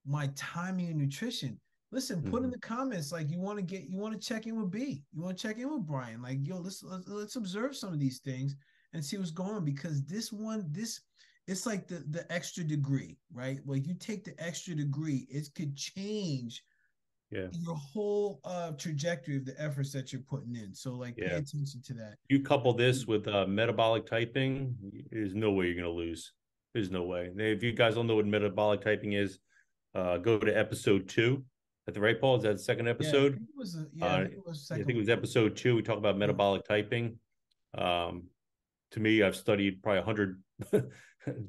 my timing and nutrition. Listen, put in the comments like you want to check in with B, you want to check in with Brian. Like, yo, let's observe some of these things and see what's going on, because this it's like the extra degree, right? Well, you take the extra degree, it could change your whole trajectory of the efforts that you're putting in. So like pay attention to that. You couple this with metabolic typing, there's no way you're going to lose. There's no way. If you guys don't know what metabolic typing is, go to episode 2. At the right, Paul? Is that the second episode? I think it was, I think it was second. I think it was episode 2. We talk about metabolic typing. to me, I've studied probably 100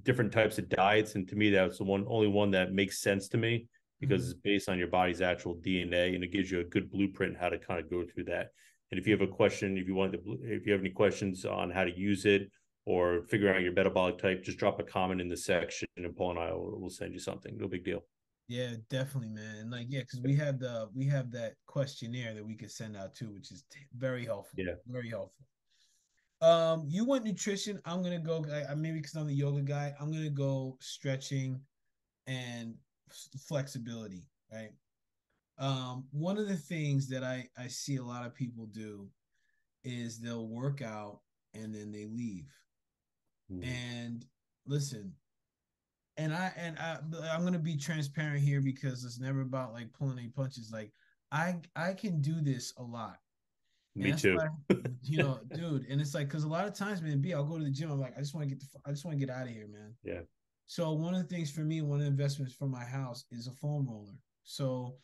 different types of diets, and to me, that's the only one that makes sense to me because Mm-hmm. it's based on your body's actual DNA, and it gives you a good blueprint how to kind of go through that. And if you have a question, if you have any questions on how to use it or figure out your metabolic type, just drop a comment in the section, and Paul and I will send you something. No big deal. Yeah, definitely, man. And like, yeah, because we have that questionnaire that we could send out too, which is very helpful. Yeah. Very helpful. You want nutrition? I'm gonna go. Maybe because I'm the yoga guy, I'm gonna go stretching and flexibility. Right. One of the things that I see a lot of people do is they'll work out and then they leave. Mm. And listen, I'm gonna be transparent here because it's never about like pulling any punches. Like I can do this a lot, and Me that's too. why dude. And it's like because a lot of times, man, I'll go to the gym. I'm like, I just want to get out of here, man. Yeah. So one of the things for me, one of the investments for my house is a foam roller. So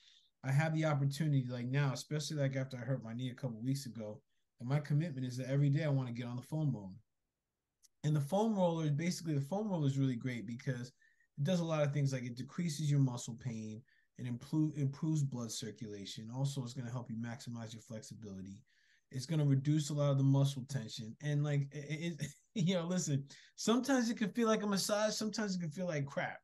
I have the opportunity, like now, especially like after I hurt my knee a couple weeks ago, and my commitment is that every day I want to get on the foam roller. And the foam roller is really great because it does a lot of things like it decreases your muscle pain, it improves blood circulation. Also, it's going to help you maximize your flexibility. It's going to reduce a lot of the muscle tension. And like listen, sometimes it can feel like a massage, sometimes it can feel like crap.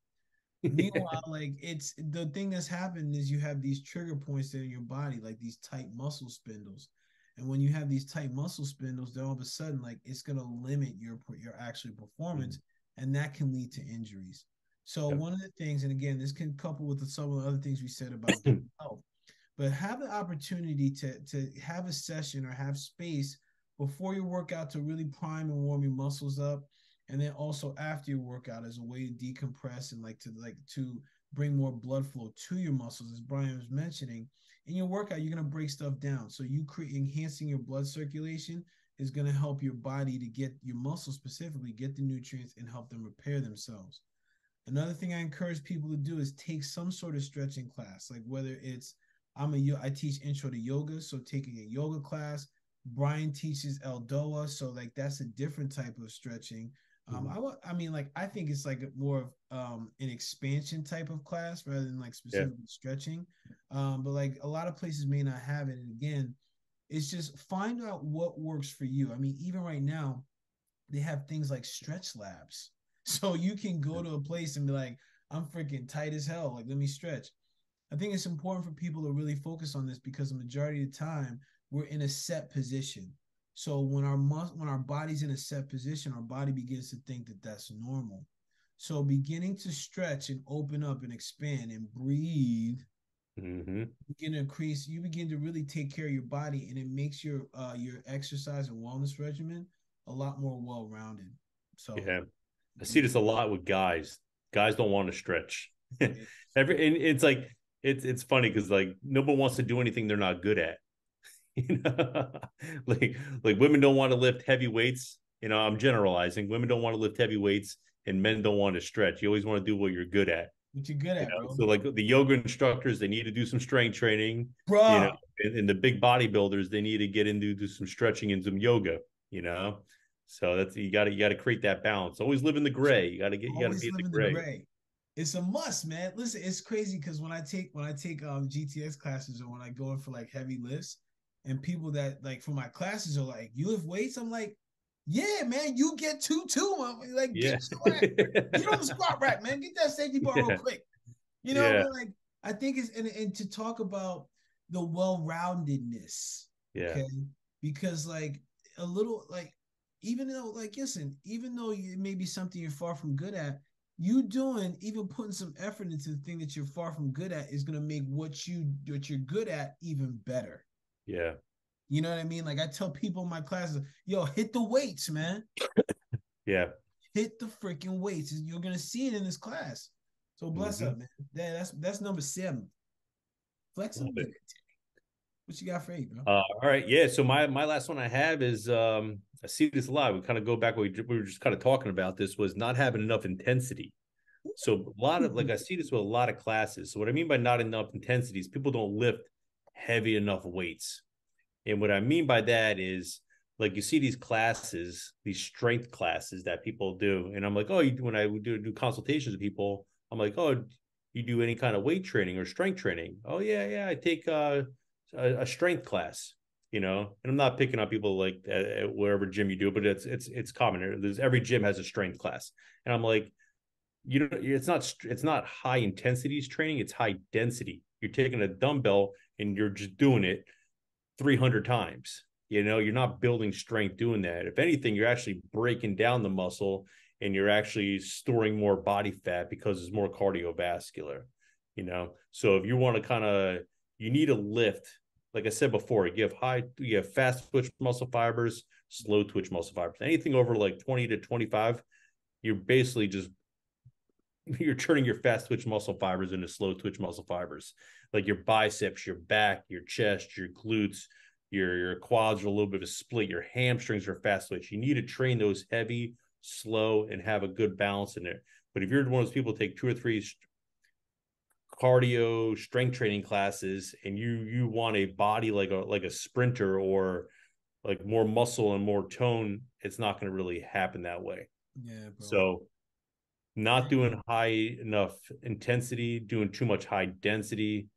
Meanwhile, like it's the thing that's happened is you have these trigger points there in your body, like these tight muscle spindles. And when you have these tight muscle spindles, then all of a sudden, like it's gonna limit your actual performance, and that can lead to injuries. So Yep. one of the things, and again, this can couple with some of the other things we said about getting help, but have the opportunity to have a session or have space before your workout to really prime and warm your muscles up, and then also after your workout as a way to decompress and to bring more blood flow to your muscles, as Brian was mentioning. In your workout, you're going to break stuff down, so enhancing your blood circulation is going to help your body to get your muscles specifically get the nutrients and help them repair themselves. Another thing I encourage people to do is take some sort of stretching class, like whether it's I teach intro to yoga, so taking a yoga class. Brian teaches Eldoa, so like that's a different type of stretching. I think it's like more of an expansion type of class rather than like Yeah. specifically stretching. But like a lot of places may not have it, and again, it's just find out what works for you. I mean, even right now, they have things like stretch labs. So you can go to a place and be like, I'm freaking tight as hell. Like, let me stretch. I think it's important for people to really focus on this because the majority of the time we're in a set position. So when our body's in a set position, our body begins to think that that's normal. So beginning to stretch and open up and expand and breathe Mm-hmm. you begin to really take care of your body, and it makes your exercise and wellness regimen a lot more well-rounded. So Yeah. I see this a lot with guys. Guys don't want to stretch. And it's like it's funny because like nobody wants to do anything they're not good at. You know, like women don't want to lift heavy weights. You know, I'm generalizing. Women don't want to lift heavy weights, and men don't want to stretch. You always want to do what you're good at. what you good You at, know, bro? so like the yoga instructors, they need to do some strength training. You know, Bruh. and the big bodybuilders, they need to get into do some stretching and some yoga. You know, so that's you got to create that balance. Always live in the gray. You got to be Always in the live in the gray. gray. It's a must, man. Listen, it's crazy because when I take GTX classes or when I go in for like heavy lifts, and people that like for my classes are like, "You lift weights?" I'm like, "Yeah, man, you get two too. Like, Yeah. get on the squat rack, man. Get that safety bar real Yeah. quick." Yeah. But like I think it's and to talk about the well-roundedness, Yeah. okay? Because like a little like even though like listen, even though it may be something you're far from good at, you doing even putting some effort into the thing that you're far from good at is gonna make what you're good at even better. Yeah. You know what I mean? Like I tell people in my classes, yo, hit the weights, man. Yeah. Hit the freaking weights. You're gonna see it in this class. So bless Mm-hmm. up, man. That's number 7. Love it. Flexibility. What you got for 8, bro? All right. Yeah. So my last one I have is I see this a lot. We kind of go back. We were just kind of talking about this was not having enough intensity. So a lot of like I see this with a lot of classes. So what I mean by not enough intensity is people don't lift heavy enough weights. And what I mean by that is like you see these classes, these strength classes that people do, and I'm like, oh, when I do consultations with people, I'm like, oh, you do any kind of weight training or strength training? Oh yeah, I take a strength class, and I'm not picking on people like at wherever gym you do, but it's common. There's every gym has a strength class, and I'm like, it's not high intensity training, it's high density. You're taking a dumbbell and you're just doing it 300 times. You're not building strength doing that. If anything, you're actually breaking down the muscle and you're actually storing more body fat because it's more cardiovascular. So if you want to you need a lift. Like I said before, you have fast twitch muscle fibers, slow twitch muscle fibers. Anything over like 20 to 25, you're basically just you're turning your fast twitch muscle fibers into slow twitch muscle fibers, like your biceps, your back, your chest, your glutes, your quads are a little bit of a split, your hamstrings are fast twitch. You need to train those heavy, slow, and have a good balance in it. But if you're one of those people take 2 or 3 cardio strength training classes and you want a body like a sprinter, or like more muscle and more tone, it's not going to really happen that way. Yeah, bro. So not doing high enough intensity, doing too much high density,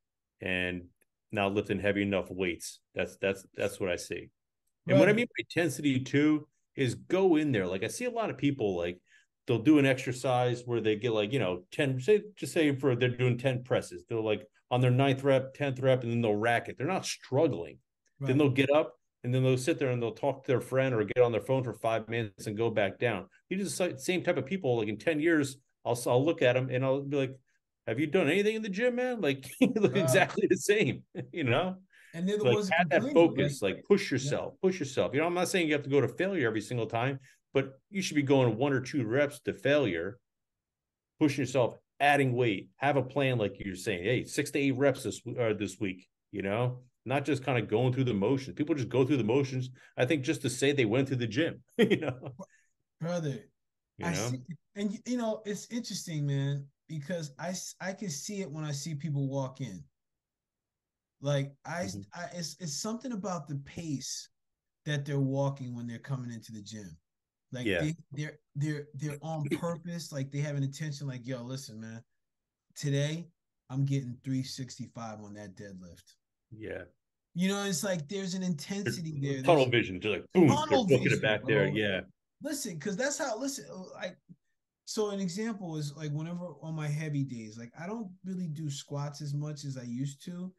and not lifting heavy enough weights. That's what I see. And what I Brother. mean by intensity too is go in there. Like I see a lot of people, like they'll do an exercise where they get like 10, say for they're doing 10 presses. They'll like on their 9th rep, 10th rep, and then they'll rack it. They're not struggling. Then Right. they'll get up and then they'll sit there and they'll talk to their friend or get on their phone for 5 minutes and go back down. These are the same type of people. Like in 10 years, I'll look at them and I'll be like, have you done anything in the gym, man? Like you look exactly the same, you know? And they're the Like ones that have that complain, though, right? focus, like push yourself. I'm not saying you have to go to failure every single time, but you should be going 1 or 2 reps to failure, pushing yourself, adding weight, have a plan. Like you're saying, hey, 6 to 8 reps this week, not just kind of going through the motions. People just go through the motions, I think, just to say they went to the gym, Brother, you I know? see. And it's interesting, man, because I can see it when I see people walk in. Like Mm-hmm. it's something about the pace that they're walking when they're coming into the gym. Like Yeah. they're on purpose. Like they have an intention. Like, yo, listen, man, today I'm getting 365 on that deadlift. Yeah. It's like there's an intensity there. Tunnel There's vision, just like boom, they're tunnel booking it vision, back there. bro. Yeah. Listen, because that's how. Listen, like, so an example is like whenever on my heavy days, like I don't really do squats as much as I used to.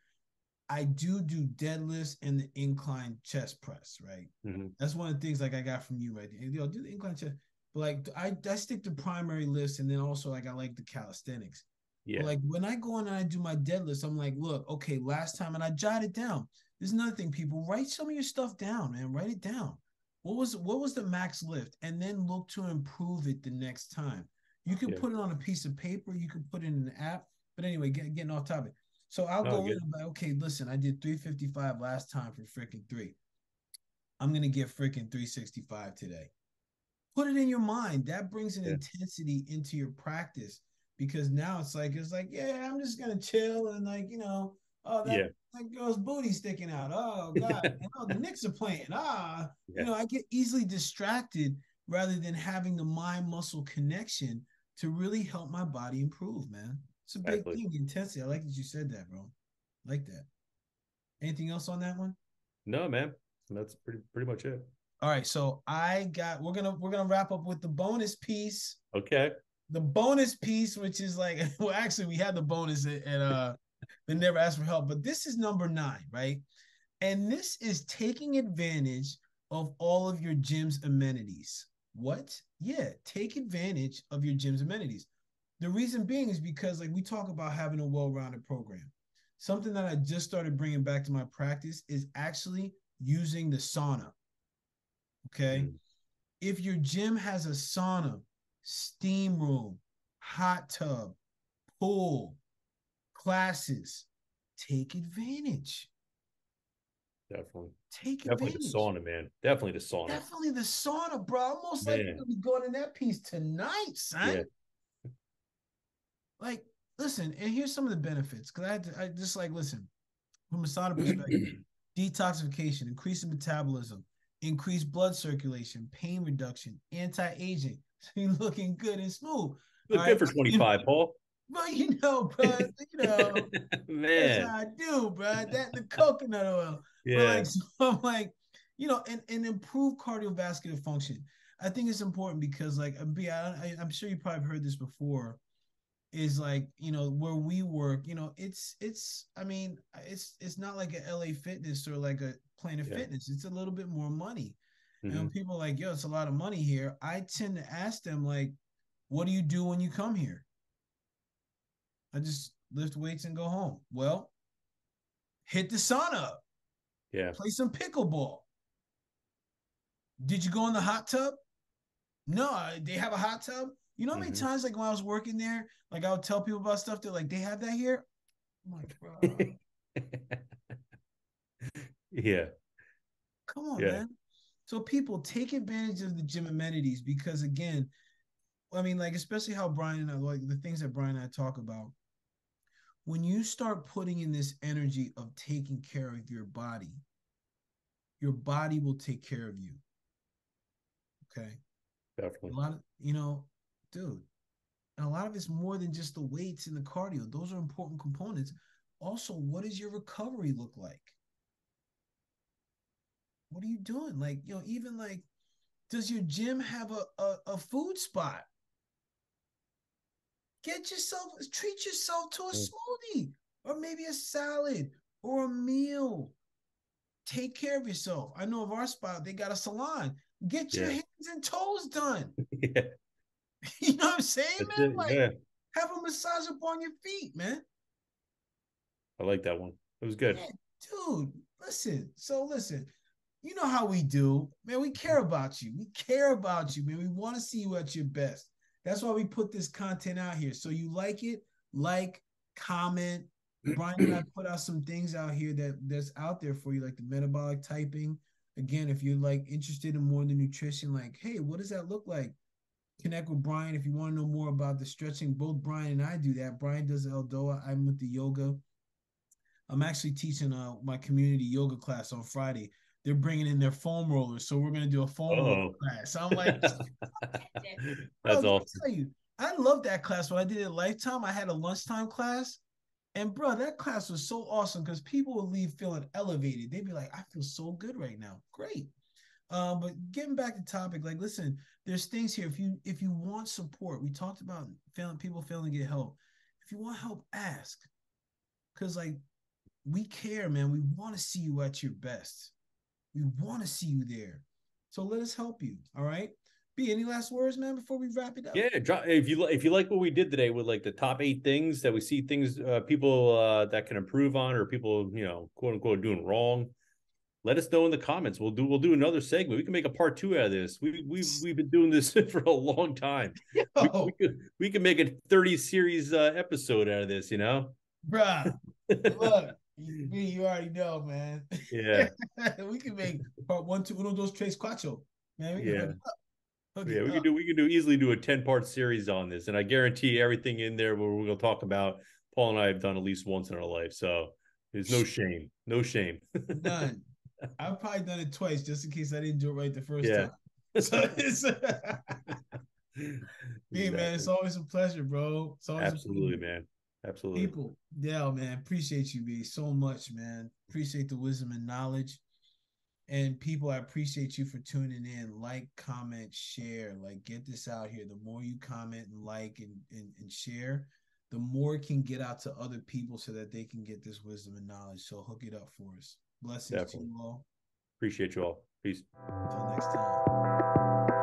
I do deadlifts and the incline chest press, right? Mm-hmm. That's one of the things like I got from you right there. Do the incline chest, but like I stick to primary lifts and then also like I like the calisthenics. But Yeah. like when I go in and I do my deadlifts, I'm like, look, okay, last time, and I jot it down. There's another thing, people write some of your stuff down, man. Write it down. What was the max lift, and then look to improve it the next time. You can Yeah. put it on a piece of paper. You can put it in an app. But anyway, getting off topic. So I'll No, I go in get it. and be like, okay, listen, I did 355 last time for freaking 3. I'm gonna get freaking 365 today. Put it in your mind. That brings an Yeah. intensity into your practice, because now it's like, yeah, I'm just gonna chill and like, oh, that Yeah. that girl's booty sticking out. Oh God, and oh, the Knicks are playing. Yeah. I get easily distracted rather than having the mind muscle connection to really help my body improve, man. It's a big Exactly. thing, intensity. I like that you said that, bro. I like that. Anything else on that one? No, man. That's pretty much it. All right, so we're gonna wrap up with the bonus piece. Okay. The bonus piece, which is like, well, actually, we had the bonus at they never asked for help, but this is number 9, right? And this is taking advantage of all of your gym's amenities. What? Yeah, take advantage of your gym's amenities. The reason being is because, like, we talk about having a well-rounded program. Something that I just started bringing back to my practice is actually using the sauna. Okay. Mm. If your gym has a sauna, steam room, hot tub, pool, classes, take advantage. Definitely. Take Definitely the advantage. sauna, man. Definitely the sauna. Definitely the sauna, bro. Almost like Man. you're gonna be going in that piece tonight, Yeah. son. Like, listen, and here's some of the benefits. Cause I just like, listen, from a sauna perspective, detoxification, increasing metabolism, increased blood circulation, pain reduction, anti-aging. So you're looking good and smooth. All Look good right. for 25, Paul. But bro, that's Man. how I do, bro. That the coconut oil. But Yeah. like, so I'm like, and improve cardiovascular function. I think it's important because, like, I'm sure you probably heard this before. Is like, where we work, I mean, it's not like a LA Fitness or like a Planet Yeah. Fitness. It's a little bit more money. And Hmm. when people are like, yo, it's a lot of money here, I tend to ask them, like, what do you do when you come here? I just lift weights and go home. Well, hit the sauna, Yeah. play some pickleball. Did you go in the hot tub? No, they have a hot tub. You know how many Hmm. times, like, when I was working there, like, I would tell people about stuff, they're like, they have that here. I'm like, bro, Yeah. come on, Yeah. man. So people take advantage of the gym amenities because, again, I mean, like, especially how Brian and I, like, the things that Brian and I talk about. When you start putting in this energy of taking care of your body will take care of you. Okay. A Definitely. lot of, dude, and a lot of it's more than just the weights and the cardio. Those are important components. Also, what does your recovery look like? What are you doing? Like, even like, does your gym have a food spot? Treat yourself to a Mm. smoothie or maybe a salad or a meal. Take care of yourself. I know of our spot, they got a salon. Get your Yeah. hands and toes done. Yeah. You know what I'm saying, That's man? it. Like, Yeah. have a massage up on your feet, man. I like that one. It was good. Yeah, dude. Listen. So listen. You know how we do, man. We care about you. We care about you, man. We want to see you at your best. That's why we put this content out here. So you like it, like, comment. Brian and I put out some things out here that's out there for you, like the metabolic typing. Again, if you're like interested in more in the nutrition, like, hey, what does that look like? Connect with Brian if you want to know more about the stretching. Both Brian and I do that. Brian does the Eldoa. I'm with the yoga. I'm actually teaching my community yoga class on Friday. They're bringing in their foam rollers, so we're gonna do a foam roller Oh. class. So I'm like, bro, That's let me awesome. tell you, I love that class. When I did it Lifetime, I had a lunchtime class, and bro, that class was so awesome because people would leave feeling elevated. They'd be like, I feel so good right now. Great. But getting back to topic, like, listen, there's things here. If you want support, we talked about people failing to get help. If you want help, ask. Cause like we care, man. We want to see you at your best. We want to see you there. So let us help you. All right. B, any last words, man, before we wrap it up? Yeah, if you like what we did today with like the top 8 things that we see things people that can improve on or people quote unquote doing wrong, let us know in the comments. We'll do another segment. We can make a part 2 out of this. We've been doing this for a long time. Yo, We could make a 30 series episode out of this. bruh, look, B, you already know, man. Yeah, We can make part one, two, uno, dos, tres, cuatro. Man, we can yeah. hook it up. Hook Yeah, it we could up. easily do a 10-part series on this, and I guarantee everything in there where we're going to talk about Paul and I have done at least once in our life. So there's no shame, no shame. None. I've probably done it twice just in case I didn't do it right the first Yeah, time. So it's me, man. It's exactly. always a pleasure, bro. It's always a Absolutely, pleasure. man. Absolutely. People, yeah, man. Appreciate you, B, so much, man. Appreciate the wisdom and knowledge. And people, I appreciate you for tuning in. Like, comment, share. Like, get this out here. The more you comment and like and share, the more it can get out to other people so that they can get this wisdom and knowledge. So hook it up for us. Blessings to Definitely. you all. Appreciate you all. Peace. Until next time.